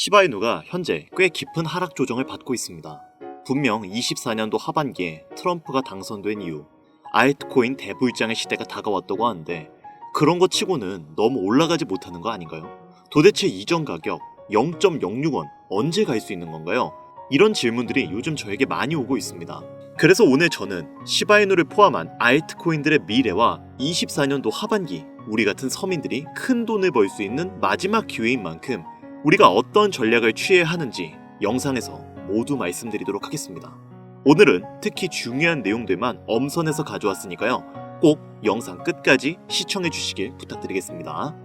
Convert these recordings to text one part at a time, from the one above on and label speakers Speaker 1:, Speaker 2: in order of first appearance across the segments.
Speaker 1: 시바이누가 현재 꽤 깊은 하락 조정을 받고 있습니다. 분명 24년도 하반기에 트럼프가 당선된 이후 알트코인 대불장의 시대가 다가왔다고 하는데 그런 거 치고는 너무 올라가지 못하는 거 아닌가요? 도대체 이전 가격 0.06원 언제 갈 수 있는 건가요? 이런 질문들이 요즘 저에게 많이 오고 있습니다. 그래서 오늘 저는 시바이누를 포함한 알트코인들의 미래와 24년도 하반기 우리 같은 서민들이 큰 돈을 벌 수 있는 마지막 기회인 만큼 우리가 어떤 전략을 취해야 하는지 영상에서 모두 말씀드리도록 하겠습니다. 오늘은 특히 중요한 내용들만 엄선해서 가져왔으니까요. 꼭 영상 끝까지 시청해 주시길 부탁드리겠습니다.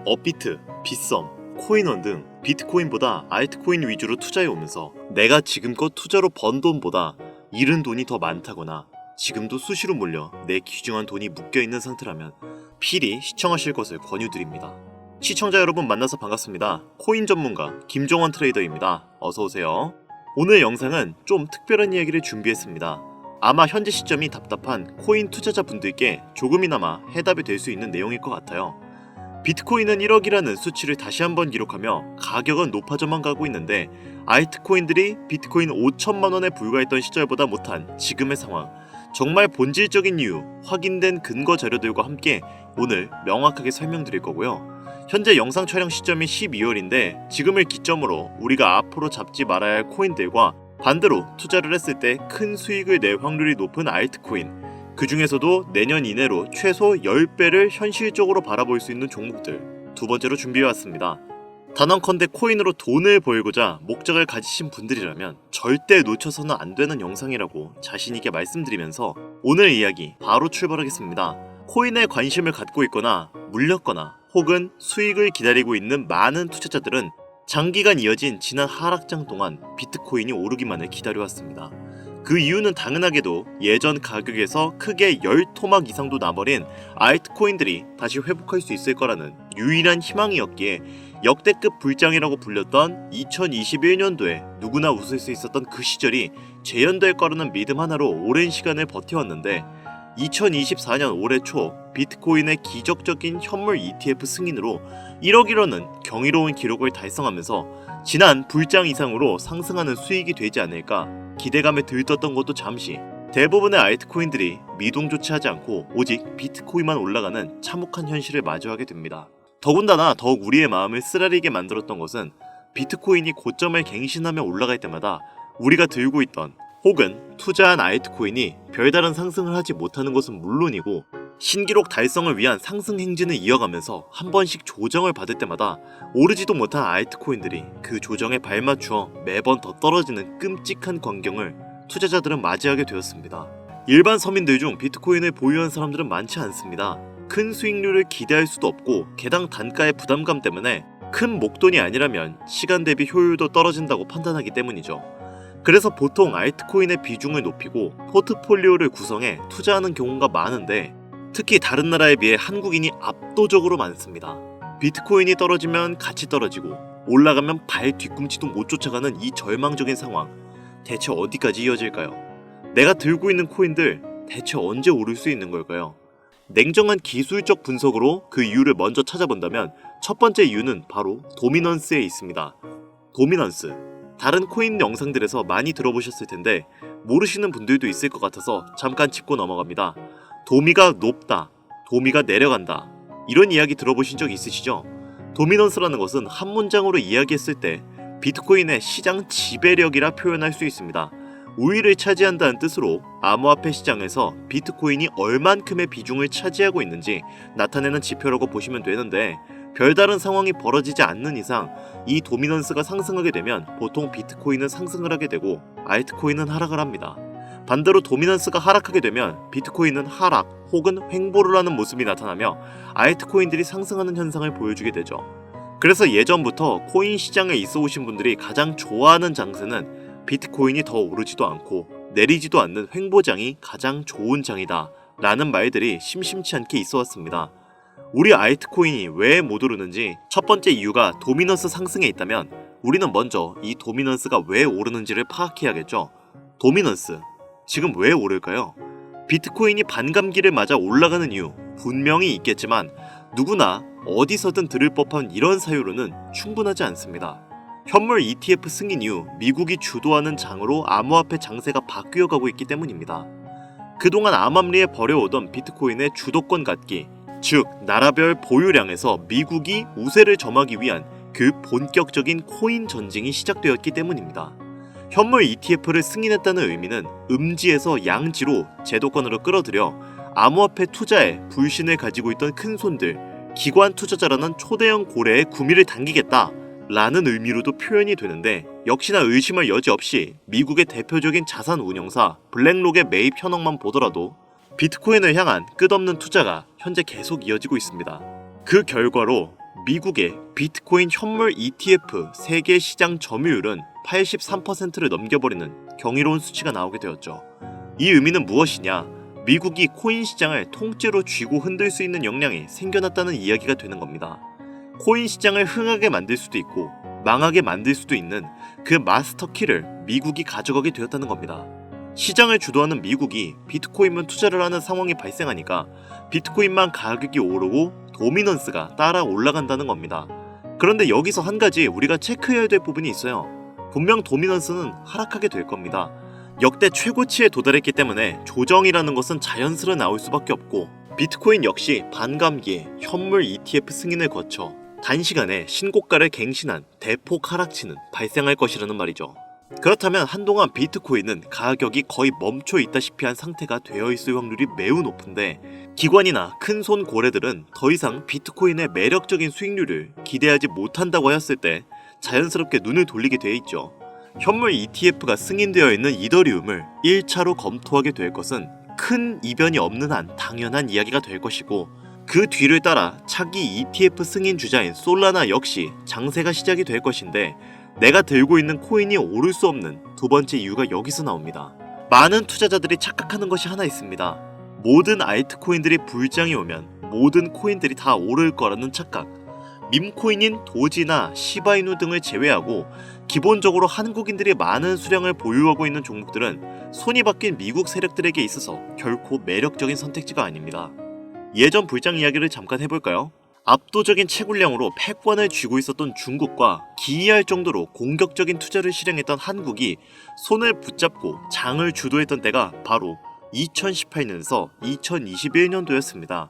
Speaker 1: 업비트, 빗썸, 코인원 등 비트코인보다 알트코인 위주로 투자해오면서 내가 지금껏 투자로 번 돈보다 잃은 돈이 더 많다거나 지금도 수시로 몰려 내 귀중한 돈이 묶여있는 상태라면 필히 시청하실 것을 권유드립니다. 시청자 여러분 만나서 반갑습니다. 코인 전문가 김종원 트레이더입니다. 어서오세요. 오늘 영상은 좀 특별한 이야기를 준비했습니다. 아마 현재 시점이 답답한 코인 투자자분들께 조금이나마 해답이 될 수 있는 내용일 것 같아요. 비트코인은 1억이라는 수치를 다시 한번 기록하며 가격은 높아져만 가고 있는데 알트코인들이 비트코인 5천만원에 불과했던 시절보다 못한 지금의 상황, 정말 본질적인 이유, 확인된 근거 자료들과 함께 오늘 명확하게 설명드릴 거고요. 현재 영상 촬영 시점이 12월인데 지금을 기점으로 우리가 앞으로 잡지 말아야 할 코인들과 반대로 투자를 했을 때 큰 수익을 낼 확률이 높은 알트코인, 그 중에서도 내년 이내로 최소 10배를 현실적으로 바라볼 수 있는 종목들 두 번째로 준비해왔습니다. 단언컨대 코인으로 돈을 벌고자 목적을 가지신 분들이라면 절대 놓쳐서는 안 되는 영상이라고 자신있게 말씀드리면서 오늘 이야기 바로 출발하겠습니다. 코인에 관심을 갖고 있거나 물렸거나 혹은 수익을 기다리고 있는 많은 투자자들은 장기간 이어진 지난 하락장 동안 비트코인이 오르기만을 기다려왔습니다. 그 이유는 당연하게도 예전 가격에서 크게 10토막 이상도 나버린 알트코인들이 다시 회복할 수 있을 거라는 유일한 희망이었기에 역대급 불장이라고 불렸던 2021년도에 누구나 웃을 수 있었던 그 시절이 재현될 거라는 믿음 하나로 오랜 시간을 버텨왔는데 2024년 올해 초 비트코인의 기적적인 현물 ETF 승인으로 1억이라는 경이로운 기록을 달성하면서 지난 불장 이상으로 상승하는 수익이 되지 않을까 기대감에 들떴던 것도 잠시 대부분의 알트코인들이 미동조차 하지 않고 오직 비트코인만 올라가는 참혹한 현실을 마주하게 됩니다. 더군다나 더욱 우리의 마음을 쓰라리게 만들었던 것은 비트코인이 고점을 갱신하며 올라갈 때마다 우리가 들고 있던 혹은 투자한 알트코인이 별다른 상승을 하지 못하는 것은 물론이고 신기록 달성을 위한 상승 행진을 이어가면서 한 번씩 조정을 받을 때마다 오르지도 못한 알트코인들이 그 조정에 발맞추어 매번 더 떨어지는 끔찍한 광경을 투자자들은 맞이하게 되었습니다. 일반 서민들 중 비트코인을 보유한 사람들은 많지 않습니다. 큰 수익률을 기대할 수도 없고 개당 단가의 부담감 때문에 큰 목돈이 아니라면 시간 대비 효율도 떨어진다고 판단하기 때문이죠. 그래서 보통 알트코인의 비중을 높이고 포트폴리오를 구성해 투자하는 경우가 많은데 특히 다른 나라에 비해 한국인이 압도적으로 많습니다. 비트코인이 떨어지면 같이 떨어지고 올라가면 발 뒤꿈치도 못 쫓아가는 이 절망적인 상황, 대체 어디까지 이어질까요? 내가 들고 있는 코인들 대체 언제 오를 수 있는 걸까요? 냉정한 기술적 분석으로 그 이유를 먼저 찾아본다면 첫 번째 이유는 바로 도미넌스에 있습니다. 도미넌스, 다른 코인 영상들에서 많이 들어보셨을 텐데 모르시는 분들도 있을 것 같아서 잠깐 짚고 넘어갑니다. 도미가 높다, 도미가 내려간다, 이런 이야기 들어보신 적 있으시죠? 도미넌스라는 것은 한 문장으로 이야기했을 때 비트코인의 시장 지배력이라 표현할 수 있습니다. 우위를 차지한다는 뜻으로 암호화폐 시장에서 비트코인이 얼만큼의 비중을 차지하고 있는지 나타내는 지표라고 보시면 되는데 별다른 상황이 벌어지지 않는 이상 이 도미넌스가 상승하게 되면 보통 비트코인은 상승을 하게 되고 알트코인은 하락을 합니다. 반대로 도미넌스가 하락하게 되면 비트코인은 하락 혹은 횡보를 하는 모습이 나타나며 알트코인들이 상승하는 현상을 보여주게 되죠. 그래서 예전부터 코인 시장에 있어 오신 분들이 가장 좋아하는 장세는 비트코인이 더 오르지도 않고 내리지도 않는 횡보장이 가장 좋은 장이다 라는 말들이 심심치 않게 있어 왔습니다. 우리 알트코인이 왜 못 오르는지 첫 번째 이유가 도미넌스 상승에 있다면 우리는 먼저 이 도미넌스가 왜 오르는지를 파악해야겠죠. 도미넌스, 지금 왜 오를까요? 비트코인이 반감기를 맞아 올라가는 이유 분명히 있겠지만 누구나 어디서든 들을 법한 이런 사유로는 충분하지 않습니다. 현물 ETF 승인 이후 미국이 주도하는 장으로 암호화폐 장세가 바뀌어가고 있기 때문입니다. 그동안 암암리에 벌여오던 비트코인의 주도권 갖기, 즉 나라별 보유량에서 미국이 우세를 점하기 위한 그 본격적인 코인 전쟁이 시작되었기 때문입니다. 현물 ETF를 승인했다는 의미는 음지에서 양지로 제도권으로 끌어들여 암호화폐 투자에 불신을 가지고 있던 큰손들, 기관 투자자라는 초대형 고래의 구미를 당기겠다 라는 의미로도 표현이 되는데, 역시나 의심할 여지 없이 미국의 대표적인 자산 운용사 블랙록의 매입 현황만 보더라도 비트코인을 향한 끝없는 투자가 현재 계속 이어지고 있습니다. 그 결과로 미국의 비트코인 현물 ETF 세계 시장 점유율은 83%를 넘겨버리는 경이로운 수치가 나오게 되었죠. 이 의미는 무엇이냐? 미국이 코인 시장을 통째로 쥐고 흔들 수 있는 역량이 생겨났다는 이야기가 되는 겁니다. 코인 시장을 흥하게 만들 수도 있고 망하게 만들 수도 있는 그 마스터 키를 미국이 가져가게 되었다는 겁니다. 시장을 주도하는 미국이 비트코인만 투자를 하는 상황이 발생하니까 비트코인만 가격이 오르고 도미넌스가 따라 올라간다는 겁니다. 그런데 여기서 한 가지 우리가 체크해야 될 부분이 있어요. 분명 도미넌스는 하락하게 될 겁니다. 역대 최고치에 도달했기 때문에 조정이라는 것은 자연스레 나올 수밖에 없고, 비트코인 역시 반감기에 현물 ETF 승인을 거쳐 단시간에 신고가를 갱신한 대폭 하락치는 발생할 것이라는 말이죠. 그렇다면 한동안 비트코인은 가격이 거의 멈춰 있다시피 한 상태가 되어 있을 확률이 매우 높은데, 기관이나 큰손 고래들은 더 이상 비트코인의 매력적인 수익률을 기대하지 못한다고 하였을 때 자연스럽게 눈을 돌리게 되어 있죠. 현물 ETF가 승인되어 있는 이더리움을 1차로 검토하게 될 것은 큰 이변이 없는 한 당연한 이야기가 될 것이고, 그 뒤를 따라 차기 ETF 승인 주자인 솔라나 역시 장세가 시작이 될 것인데, 내가 들고 있는 코인이 오를 수 없는 두 번째 이유가 여기서 나옵니다. 많은 투자자들이 착각하는 것이 하나 있습니다. 모든 알트코인들이 불장이 오면 모든 코인들이 다 오를 거라는 착각. 밈코인인 도지나 시바이누 등을 제외하고 기본적으로 한국인들이 많은 수량을 보유하고 있는 종목들은 손이 바뀐 미국 세력들에게 있어서 결코 매력적인 선택지가 아닙니다. 예전 불장 이야기를 잠깐 해볼까요? 압도적인 채굴량으로 패권을 쥐고 있었던 중국과 기이할 정도로 공격적인 투자를 실행했던 한국이 손을 붙잡고 장을 주도했던 때가 바로 2018년에서 2021년도였습니다.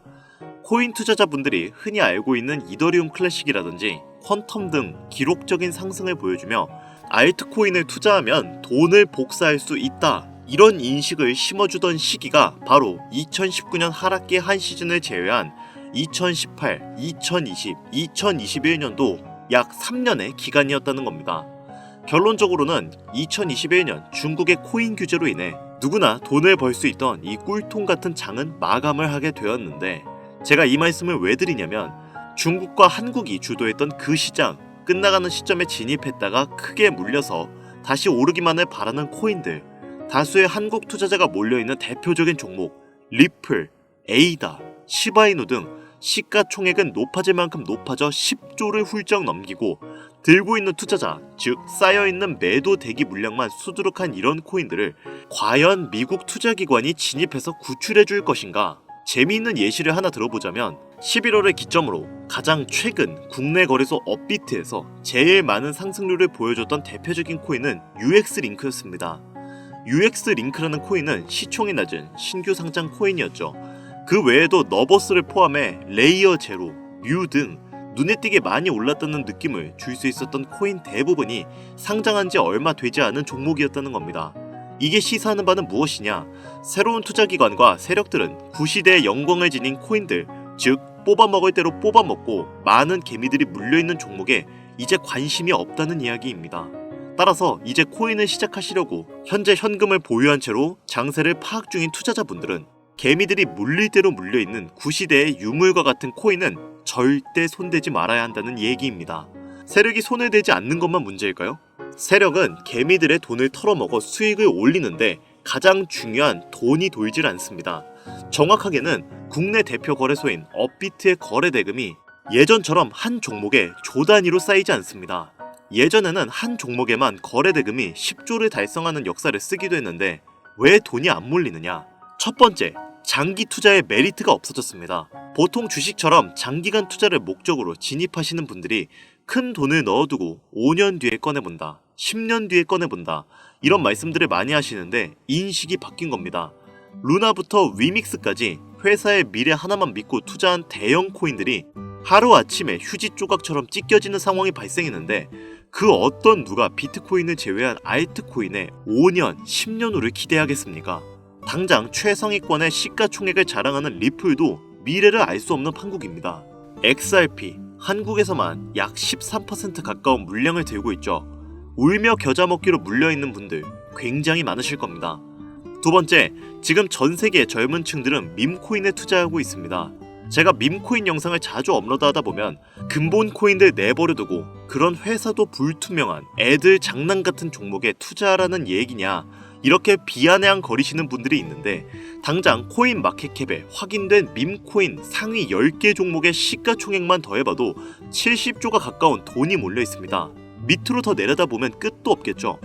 Speaker 1: 코인 투자자분들이 흔히 알고 있는 이더리움 클래식이라든지 퀀텀 등 기록적인 상승을 보여주며 알트코인을 투자하면 돈을 복사할 수 있다, 이런 인식을 심어주던 시기가 바로 2019년 하락기 한 시즌을 제외한 2018, 2020, 2021년도 약 3년의 기간이었다는 겁니다. 결론적으로는 2021년 중국의 코인 규제로 인해 누구나 돈을 벌 수 있던 이 꿀통 같은 장은 마감을 하게 되었는데, 제가 이 말씀을 왜 드리냐면 중국과 한국이 주도했던 그 시장 끝나가는 시점에 진입했다가 크게 물려서 다시 오르기만을 바라는 코인들, 다수의 한국 투자자가 몰려있는 대표적인 종목 리플, 에이다, 시바이누 등 시가총액은 높아질 만큼 높아져 10조를 훌쩍 넘기고 들고 있는 투자자, 즉 쌓여있는 매도 대기 물량만 수두룩한 이런 코인들을 과연 미국 투자기관이 진입해서 구출해 줄 것인가? 재미있는 예시를 하나 들어보자면 11월을 기점으로 가장 최근 국내 거래소 업비트에서 제일 많은 상승률을 보여줬던 대표적인 코인은 UX링크였습니다. UX링크라는 코인은 시총이 낮은 신규 상장 코인이었죠. 그 외에도 너버스를 포함해 레이어 제로, 뮤 등 눈에 띄게 많이 올랐다는 느낌을 줄 수 있었던 코인 대부분이 상장한 지 얼마 되지 않은 종목이었다는 겁니다. 이게 시사하는 바는 무엇이냐? 새로운 투자기관과 세력들은 구시대의 영광을 지닌 코인들, 즉 뽑아먹을 대로 뽑아먹고 많은 개미들이 물려있는 종목에 이제 관심이 없다는 이야기입니다. 따라서 이제 코인을 시작하시려고 현재 현금을 보유한 채로 장세를 파악 중인 투자자분들은 개미들이 물릴 대로 물려있는 구시대의 유물과 같은 코인은 절대 손대지 말아야 한다는 얘기입니다. 세력이 손을 대지 않는 것만 문제일까요? 세력은 개미들의 돈을 털어먹어 수익을 올리는데 가장 중요한 돈이 돌질 않습니다. 정확하게는 국내 대표 거래소인 업비트의 거래 대금이 예전처럼 한 종목에 조 단위로 쌓이지 않습니다. 예전에는 한 종목에만 거래 대금이 10조를 달성하는 역사를 쓰기도 했는데 왜 돈이 안 몰리느냐? 첫 번째, 장기 투자의 메리트가 없어졌습니다. 보통 주식처럼 장기간 투자를 목적으로 진입하시는 분들이 큰 돈을 넣어두고 5년 뒤에 꺼내본다, 10년 뒤에 꺼내본다, 이런 말씀들을 많이 하시는데 인식이 바뀐 겁니다. 루나부터 위믹스까지 회사의 미래 하나만 믿고 투자한 대형 코인들이 하루아침에 휴지 조각처럼 찢겨지는 상황이 발생했는데 그 어떤 누가 비트코인을 제외한 알트코인의 5년, 10년 후를 기대하겠습니까? 당장 최상위권의 시가총액을 자랑하는 리플도 미래를 알 수 없는 판국입니다. XRP, 한국에서만 약 13% 가까운 물량을 들고 있죠. 울며 겨자 먹기로 물려있는 분들 굉장히 많으실 겁니다. 두 번째, 지금 전 세계의 젊은 층들은 밈코인에 투자하고 있습니다. 제가 밈코인 영상을 자주 업로드하다 보면 근본 코인들 내버려두고 그런 회사도 불투명한 애들 장난 같은 종목에 투자하라는 얘기냐, 이렇게 비아냥 거리시는 분들이 있는데 당장 코인 마켓캡에 확인된 밈코인 상위 10개 종목의 시가총액만 더해봐도 70조가 가까운 돈이 몰려 있습니다. 밑으로 더 내려다보면 끝도 없겠죠.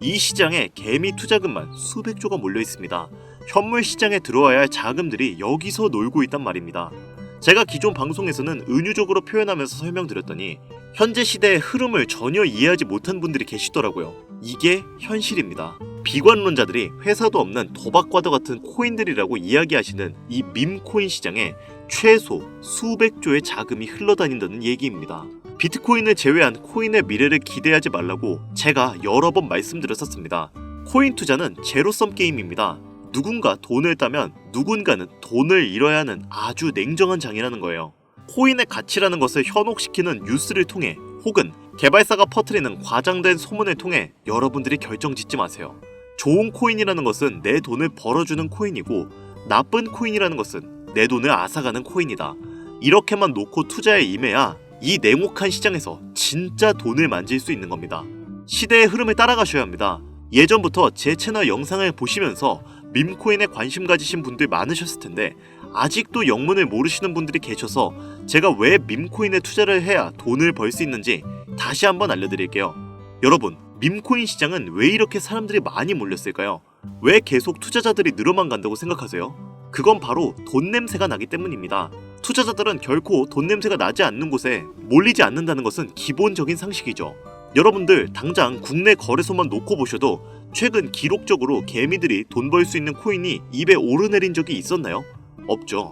Speaker 1: 이 시장에 개미 투자금만 수백조가 몰려 있습니다. 현물 시장에 들어와야 할 자금들이 여기서 놀고 있단 말입니다. 제가 기존 방송에서는 은유적으로 표현하면서 설명드렸더니 현재 시대의 흐름을 전혀 이해하지 못한 분들이 계시더라고요. 이게 현실입니다. 비관론자들이 회사도 없는 도박과도 같은 코인들이라고 이야기하시는 이 밈코인 시장에 최소 수백조의 자금이 흘러다닌다는 얘기입니다. 비트코인을 제외한 코인의 미래를 기대하지 말라고 제가 여러 번 말씀드렸었습니다. 코인 투자는 제로섬 게임입니다. 누군가 돈을 따면 누군가는 돈을 잃어야 하는 아주 냉정한 장이라는 거예요. 코인의 가치라는 것을 현혹시키는 뉴스를 통해 혹은 개발사가 퍼뜨리는 과장된 소문을 통해 여러분들이 결정짓지 마세요. 좋은 코인이라는 것은 내 돈을 벌어주는 코인이고 나쁜 코인이라는 것은 내 돈을 앗아가는 코인이다. 이렇게만 놓고 투자에 임해야 이 냉혹한 시장에서 진짜 돈을 만질 수 있는 겁니다. 시대의 흐름을 따라가셔야 합니다. 예전부터 제 채널 영상을 보시면서 밈코인에 관심 가지신 분들 많으셨을 텐데 아직도 영문을 모르시는 분들이 계셔서 제가 왜 밈코인에 투자를 해야 돈을 벌 수 있는지 다시 한번 알려드릴게요. 여러분, 밈코인 시장은 왜 이렇게 사람들이 많이 몰렸을까요? 왜 계속 투자자들이 늘어만 간다고 생각하세요? 그건 바로 돈 냄새가 나기 때문입니다. 투자자들은 결코 돈 냄새가 나지 않는 곳에 몰리지 않는다는 것은 기본적인 상식이죠. 여러분들 당장 국내 거래소만 놓고 보셔도 최근 기록적으로 개미들이 돈 벌 수 있는 코인이 입에 오르내린 적이 있었나요? 없죠.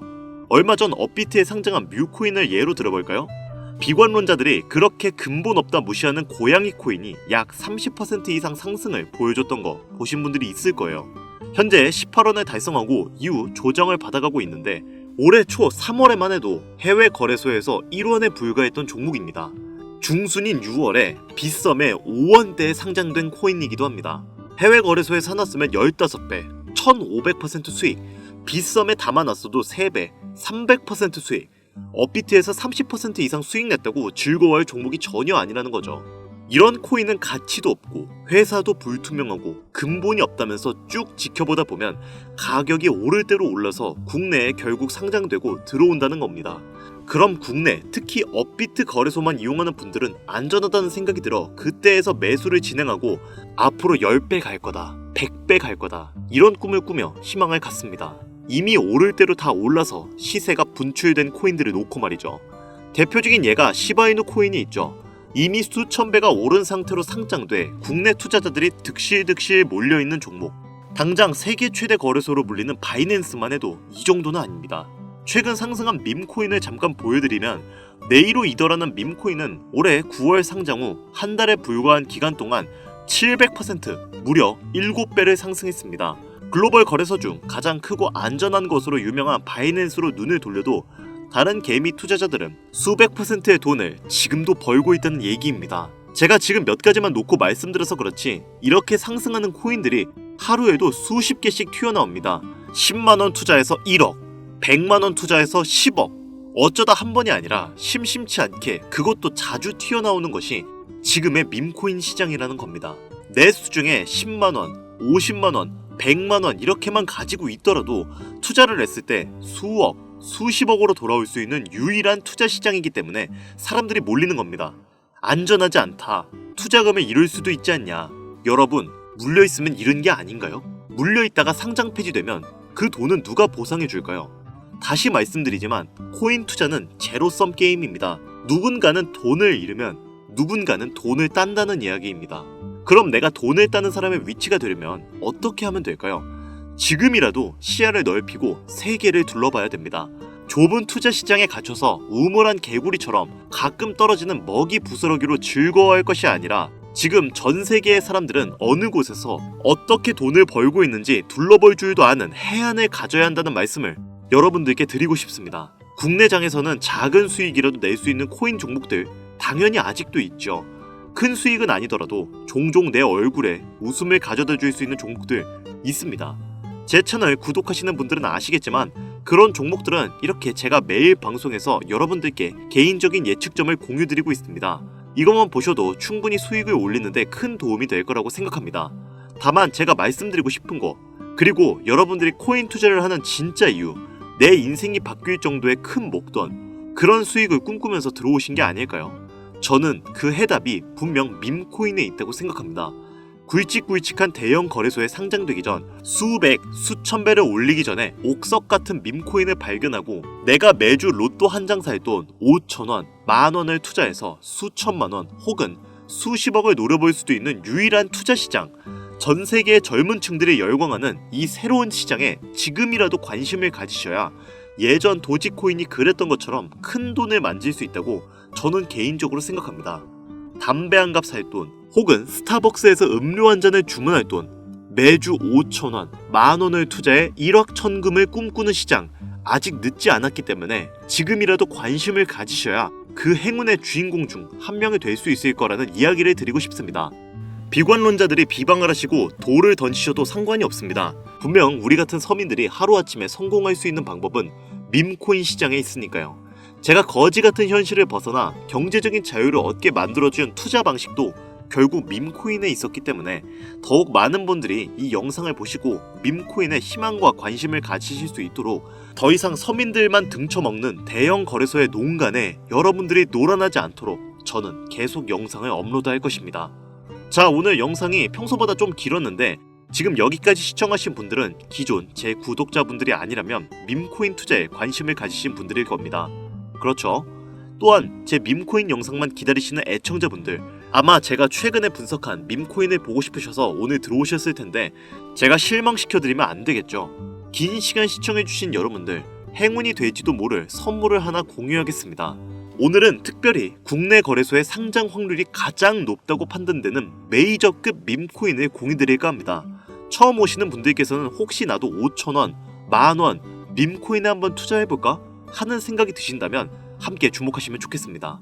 Speaker 1: 얼마 전 업비트에 상장한 뮤코인을 예로 들어볼까요? 비관론자들이 그렇게 근본 없다 무시하는 고양이 코인이 약 30% 이상 상승을 보여줬던 거 보신 분들이 있을 거예요. 현재 18원을 달성하고 이후 조정을 받아가고 있는데 올해 초 3월에만 해도 해외 거래소에서 1원에 불과했던 종목입니다. 중순인 6월에 빗썸에 5원대에 상장된 코인이기도 합니다. 해외 거래소에 사놨으면 15배, 1500% 수익, 빗썸에 담아놨어도 3배, 300% 수익, 업비트에서 30% 이상 수익 냈다고 즐거워할 종목이 전혀 아니라는 거죠. 이런 코인은 가치도 없고 회사도 불투명하고 근본이 없다면서 쭉 지켜보다 보면 가격이 오를 대로 올라서 국내에 결국 상장되고 들어온다는 겁니다. 그럼 국내, 특히 업비트 거래소만 이용하는 분들은 안전하다는 생각이 들어 그때에서 매수를 진행하고 앞으로 10배 갈 거다, 100배 갈 거다, 이런 꿈을 꾸며 희망을 갖습니다. 이미 오를 대로 다 올라서 시세가 분출된 코인들을 놓고 말이죠. 대표적인 예가 시바이누 코인이 있죠. 이미 수천 배가 오른 상태로 상장돼 국내 투자자들이 득실득실 몰려있는 종목. 당장 세계 최대 거래소로 불리는 바이낸스만 해도 이 정도는 아닙니다. 최근 상승한 밈코인을 잠깐 보여드리면 네이로 이더라는 밈코인은 올해 9월 상장 후 한 달에 불과한 기간 동안 700% 무려 7배를 상승했습니다. 글로벌 거래소 중 가장 크고 안전한 것으로 유명한 바이낸스로 눈을 돌려도 다른 개미 투자자들은 수백 %의 돈을 지금도 벌고 있다는 얘기입니다. 제가 지금 몇 가지만 놓고 말씀드려서 그렇지 이렇게 상승하는 코인들이 하루에도 수십 개씩 튀어나옵니다. 10만원 투자해서 1억, 100만원 투자해서 10억, 어쩌다 한 번이 아니라 심심치 않게 그것도 자주 튀어나오는 것이 지금의 밈코인 시장이라는 겁니다. 내 수중에 10만원, 50만원, 100만원 이렇게만 가지고 있더라도 투자를 했을 때 수억, 수십억으로 돌아올 수 있는 유일한 투자 시장이기 때문에 사람들이 몰리는 겁니다. 안전하지 않다. 투자금을 잃을 수도 있지 않냐. 여러분, 물려있으면 잃은 게 아닌가요? 물려있다가 상장 폐지되면 그 돈은 누가 보상해 줄까요? 다시 말씀드리지만 코인 투자는 제로섬 게임입니다. 누군가는 돈을 잃으면 누군가는 돈을 딴다는 이야기입니다. 그럼 내가 돈을 따는 사람의 위치가 되려면 어떻게 하면 될까요? 지금이라도 시야를 넓히고 세계를 둘러봐야 됩니다. 좁은 투자 시장에 갇혀서 우물한 개구리처럼 가끔 떨어지는 먹이 부스러기로 즐거워할 것이 아니라 지금 전 세계의 사람들은 어느 곳에서 어떻게 돈을 벌고 있는지 둘러볼 줄도 아는 해안을 가져야 한다는 말씀을 여러분들께 드리고 싶습니다. 국내장에서는 작은 수익이라도 낼 수 있는 코인 종목들 당연히 아직도 있죠. 큰 수익은 아니더라도 종종 내 얼굴에 웃음을 가져다 줄 수 있는 종목들 있습니다. 제 채널 구독하시는 분들은 아시겠지만 그런 종목들은 이렇게 제가 매일 방송에서 여러분들께 개인적인 예측점을 공유드리고 있습니다. 이것만 보셔도 충분히 수익을 올리는데 큰 도움이 될 거라고 생각합니다. 다만 제가 말씀드리고 싶은 거, 그리고 여러분들이 코인 투자를 하는 진짜 이유, 내 인생이 바뀔 정도의 큰 목돈, 그런 수익을 꿈꾸면서 들어오신 게 아닐까요? 저는 그 해답이 분명 밈코인에 있다고 생각합니다. 굵직굵직한 대형 거래소에 상장되기 전 수백, 수천 배를 올리기 전에 옥석 같은 밈코인을 발견하고 내가 매주 로또 한 장 살 돈 5,000원, 만원을 투자해서 수천만원 혹은 수십억을 노려볼 수도 있는 유일한 투자 시장, 전 세계의 젊은 층들이 열광하는 이 새로운 시장에 지금이라도 관심을 가지셔야 예전 도지코인이 그랬던 것처럼 큰 돈을 만질 수 있다고 저는 개인적으로 생각합니다. 담배 한 갑 살 돈, 혹은 스타벅스에서 음료 한 잔을 주문할 돈, 매주 5,000원, 만원을 투자해 1억 천금을 꿈꾸는 시장, 아직 늦지 않았기 때문에 지금이라도 관심을 가지셔야 그 행운의 주인공 중 한 명이 될 수 있을 거라는 이야기를 드리고 싶습니다. 비관론자들이 비방을 하시고 돌을 던지셔도 상관이 없습니다. 분명 우리 같은 서민들이 하루아침에 성공할 수 있는 방법은 밈코인 시장에 있으니까요. 제가 거지 같은 현실을 벗어나 경제적인 자유를 얻게 만들어준 투자 방식도 결국 밈코인에 있었기 때문에 더욱 많은 분들이 이 영상을 보시고 밈코인에 희망과 관심을 가지실 수 있도록 더 이상 서민들만 등쳐먹는 대형 거래소의 농간에 여러분들이 놀아나지 않도록 저는 계속 영상을 업로드할 것입니다. 자, 오늘 영상이 평소보다 좀 길었는데 지금 여기까지 시청하신 분들은 기존 제 구독자분들이 아니라면 밈코인 투자에 관심을 가지신 분들일 겁니다. 그렇죠? 또한 제 밈코인 영상만 기다리시는 애청자분들, 아마 제가 최근에 분석한 밈코인을 보고 싶으셔서 오늘 들어오셨을 텐데 제가 실망시켜드리면 안 되겠죠. 긴 시간 시청해주신 여러분들, 행운이 될지도 모를 선물을 하나 공유하겠습니다. 오늘은 특별히 국내 거래소의 상장 확률이 가장 높다고 판단되는 메이저급 밈코인을 공유드릴까 합니다. 처음 오시는 분들께서는 혹시 나도 5,000원, 만원, 밈코인에 한번 투자해볼까? 하는 생각이 드신다면 함께 주목하시면 좋겠습니다.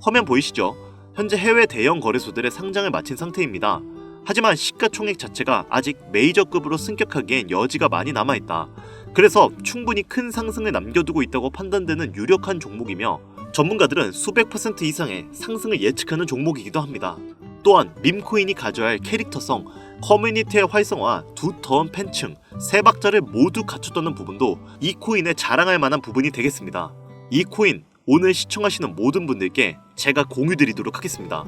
Speaker 1: 화면 보이시죠? 현재 해외 대형 거래소들의 상장을 마친 상태입니다. 하지만 시가총액 자체가 아직 메이저급으로 승격하기엔 여지가 많이 남아있다. 그래서 충분히 큰 상승을 남겨두고 있다고 판단되는 유력한 종목이며 전문가들은 수백 % 이상의 상승을 예측하는 종목이기도 합니다. 또한 밈코인이 가져야 할 캐릭터성, 커뮤니티의 활성화, 두터운 팬층, 세 박자를 모두 갖췄다는 부분도 이 코인에 자랑할 만한 부분이 되겠습니다. 이 코인 오늘 시청하시는 모든 분들께 제가 공유드리도록 하겠습니다.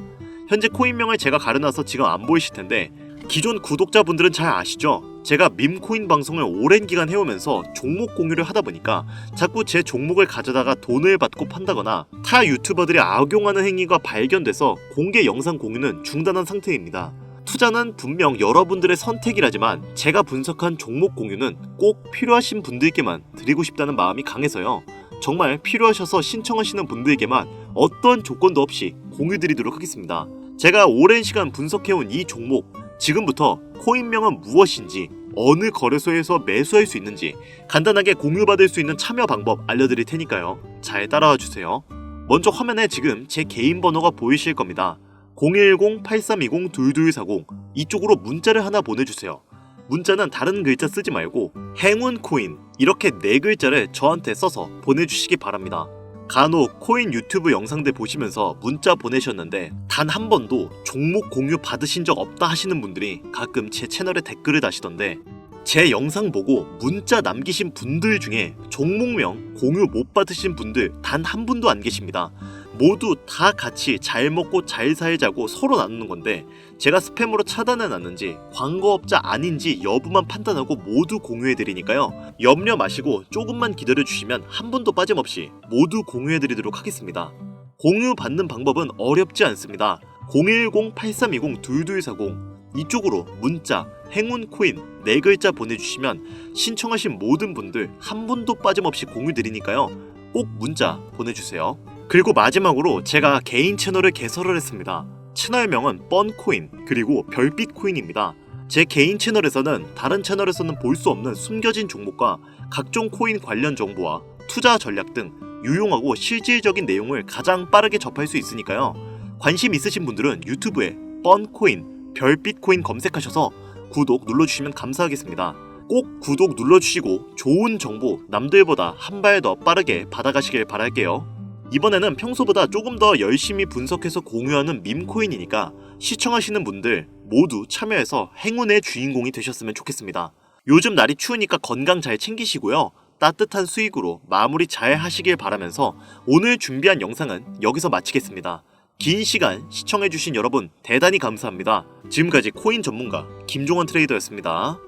Speaker 1: 현재 코인명을 제가 가려놔서 지금 안 보이실 텐데 기존 구독자분들은 잘 아시죠? 제가 밈코인 방송을 오랜 기간 해오면서 종목 공유를 하다 보니까 자꾸 제 종목을 가져다가 돈을 받고 판다거나 타 유튜버들이 악용하는 행위가 발견돼서 공개 영상 공유는 중단한 상태입니다. 투자는 분명 여러분들의 선택이라지만 제가 분석한 종목 공유는 꼭 필요하신 분들께만 드리고 싶다는 마음이 강해서요. 정말 필요하셔서 신청하시는 분들에게만 어떤 조건도 없이 공유드리도록 하겠습니다. 제가 오랜 시간 분석해온 이 종목, 지금부터 코인명은 무엇인지, 어느 거래소에서 매수할 수 있는지 간단하게 공유받을 수 있는 참여 방법 알려드릴 테니까요. 잘 따라와 주세요. 먼저 화면에 지금 제 개인 번호가 보이실 겁니다. 010-8320-2240 이쪽으로 문자를 하나 보내주세요. 문자는 다른 글자 쓰지 말고 행운코인 이렇게 4글자를 저한테 써서 보내주시기 바랍니다. 간혹 코인 유튜브 영상들 보시면서 문자 보내셨는데 단 한 번도 종목 공유 받으신 적 없다 하시는 분들이 가끔 제 채널에 댓글을 다시던데 제 영상 보고 문자 남기신 분들 중에 종목명 공유 못 받으신 분들 단 한 분도 안 계십니다. 모두 다 같이 잘 먹고 잘 살자고 서로 나누는 건데 제가 스팸으로 차단해 놨는지 광고업자 아닌지 여부만 판단하고 모두 공유해드리니까요. 염려 마시고 조금만 기다려주시면 한 분도 빠짐없이 모두 공유해드리도록 하겠습니다. 공유 받는 방법은 어렵지 않습니다. 010-8320-2240 이쪽으로 문자 행운코인 4글자 보내주시면 신청하신 모든 분들 한 분도 빠짐없이 공유드리니까요. 꼭 문자 보내주세요. 그리고 마지막으로 제가 개인 채널을 개설을 했습니다. 채널명은 뻔코인 그리고 별빛코인입니다. 제 개인 채널에서는 다른 채널에서는 볼 수 없는 숨겨진 종목과 각종 코인 관련 정보와 투자 전략 등 유용하고 실질적인 내용을 가장 빠르게 접할 수 있으니까요. 관심 있으신 분들은 유튜브에 뻔코인, 별빛코인 검색하셔서 구독 눌러주시면 감사하겠습니다. 꼭 구독 눌러주시고 좋은 정보 남들보다 한 발 더 빠르게 받아가시길 바랄게요. 이번에는 평소보다 조금 더 열심히 분석해서 공유하는 밈코인이니까 시청하시는 분들 모두 참여해서 행운의 주인공이 되셨으면 좋겠습니다. 요즘 날이 추우니까 건강 잘 챙기시고요. 따뜻한 수익으로 마무리 잘 하시길 바라면서 오늘 준비한 영상은 여기서 마치겠습니다. 긴 시간 시청해주신 여러분 대단히 감사합니다. 지금까지 코인 전문가 김종원 트레이더였습니다.